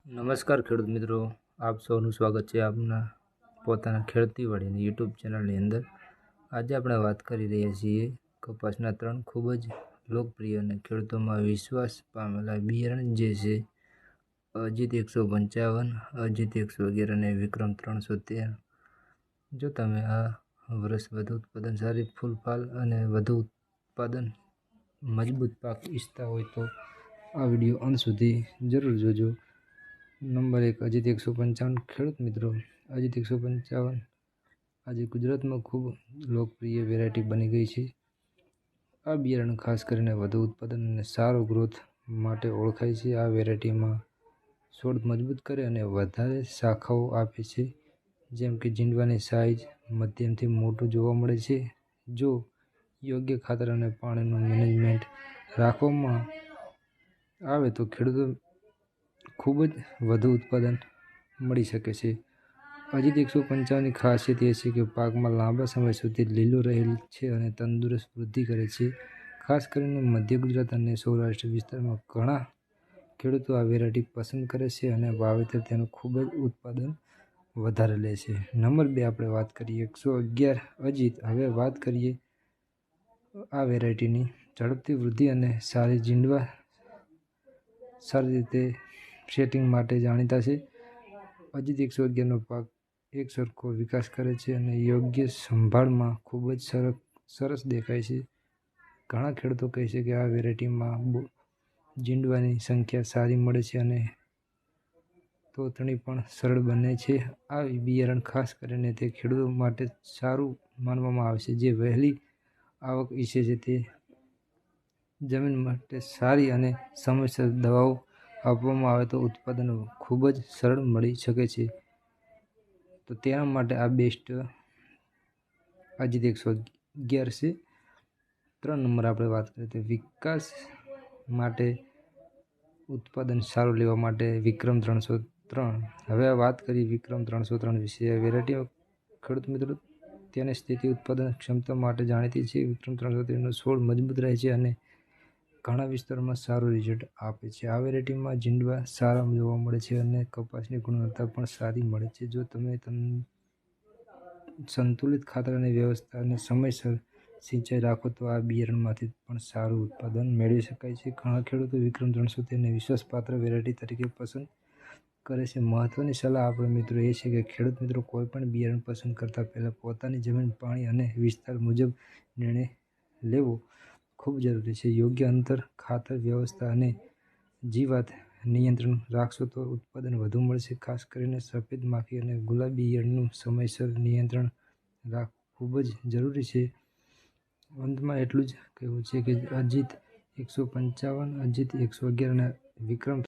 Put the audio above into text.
નમસ્કાર ખેડૂત મિત્રો, આપ સૌનું સ્વાગત છે આપના પોતાના ખેતીવાડીની યુટ્યુબ ચેનલની અંદર. આજે આપણે વાત કરી રહ્યા છીએ કપાસના 3 ખૂબ જ લોકપ્રિય અને ખેડૂતોમાં વિશ્વાસ પામેલા બિયારણ જે છે અજીત 155, અજીત 111 અને વિક્રમ 313. જો તમે આ વર્ષ વધુ ઉત્પાદન, સારી ફૂલફાલ અને વધુ ઉત્પાદન, મજબૂત પાક ઈચ્છતા હોય તો આ વિડીયો અંત સુધી જરૂર જોજો. નંબર 1, અજીત 155. ખેડૂત મિત્રો, અજીત 155 આજે ગુજરાતમાં ખૂબ લોકપ્રિય વેરાયટી બની ગઈ છે. આ બિયારણ ખાસ કરીને વધુ ઉત્પાદન અને સારો ગ્રોથ માટે ઓળખાય છે. આ વેરાયટીમાં છોડ મજબૂત કરે અને વધારે શાખાઓ આપે છે. જેમ કે જીંડવાની સાઇઝ મધ્યમથી મોટું જોવા મળે છે. જો યોગ્ય ખાતર અને પાણીનું મેનેજમેન્ટ રાખવામાં આવે તો ખેડૂતો ખૂબ જ વધુ ઉત્પાદન મળી શકે છે. અજીત 155ની ખાસિયત એ છે કે પાકમાં લાંબા સમય સુધી લીલું રહે છે અને તંદુરસ્ત વૃદ્ધિ કરે છે. ખાસ કરીને મધ્ય ગુજરાત અને સૌરાષ્ટ્ર વિસ્તારમાં ઘણા ખેડૂતો આ વેરાયટી પસંદ કરે છે અને વાવેતર તેનું ખૂબ જ ઉત્પાદન વધારે લે છે. નંબર 2, આપણે વાત કરીએ 111 અજીત. હવે વાત કરીએ આ વેરાયટીની. ઝડપથી વૃદ્ધિ અને સારી જીંડવા સારી રીતે સેટિંગ માટે જાણીતા છે. અજીત 111નો પાક એક સરખો વિકાસ કરે છે અને યોગ્ય સંભાળમાં ખૂબ જ સરસ દેખાય છે. ઘણા ખેડૂતો કહે છે કે આ વેરાયટીમાં જીંડવાની સંખ્યા સારી મળે છે અને તોતણી પણ સરળ બને છે. આ બિયારણ ખાસ કરીને તે ખેડૂતો માટે સારું માનવામાં આવે છે જે વહેલી આવક ઈચ્છે છે. તે જમીન માટે સારી અને સમયસર દવાઓ આપવામાં આવે તો ઉત્પાદન ખૂબ જ સરળ મળી શકે છે. તો તેના માટે આ બેસ્ટ અજીત 111 છે. 3 નંબર આપણે વાત કરીએ તો વિકાસ માટે ઉત્પાદન સારું લેવા માટે વિક્રમ 303. હવે વાત કરીએ વિક્રમ 303 વિશે. આ વેરાયટી ખેડૂત મિત્રો તેની સ્થિતિ ઉત્પાદન ક્ષમતા માટે જાણીતી છે. વિક્રમ 303નો છોડ મજબૂત રહે છે અને ઘણા વિસ્તારોમાં સારું રિઝલ્ટ આપે છે. આ વેરાયટીમાં જીંડવા સારા જોવા મળે છે અને કપાસની ગુણવત્તા પણ સારી મળે છે. જો તમે સંતુલિત ખાતર અને વ્યવસ્થા અને સમયસર સિંચાઈ રાખો તો આ બિયારણમાંથી પણ સારું ઉત્પાદન મેળવી શકાય છે. ઘણા ખેડૂતો વિક્રમ 313ને વિશ્વાસપાત્ર વેરાયટી તરીકે પસંદ કરે છે. મહત્વની સલાહ આપણા મિત્રો એ છે કે ખેડૂત મિત્રો કોઈપણ બિયારણ પસંદ કરતા પહેલા પોતાની જમીન, પાણી અને વિસ્તાર મુજબ નિર્ણય લેવો ખૂબ જરૂરી છે. યોગ્ય અંતર, ખાતર વ્યવસ્થા અને જીવાત નિયંત્રણ રાખશો તો ઉત્પાદન વધુ મળશે. ખાસ કરીને સફેદ માખી અને ગુલાબી ઈયળનું સમયસર નિયંત્રણ રાખવું ખૂબ જ જરૂરી છે. અંતમાં એટલું જ કહેવું છે કે અજીત 155, અજીત 111 અને વિક્રમ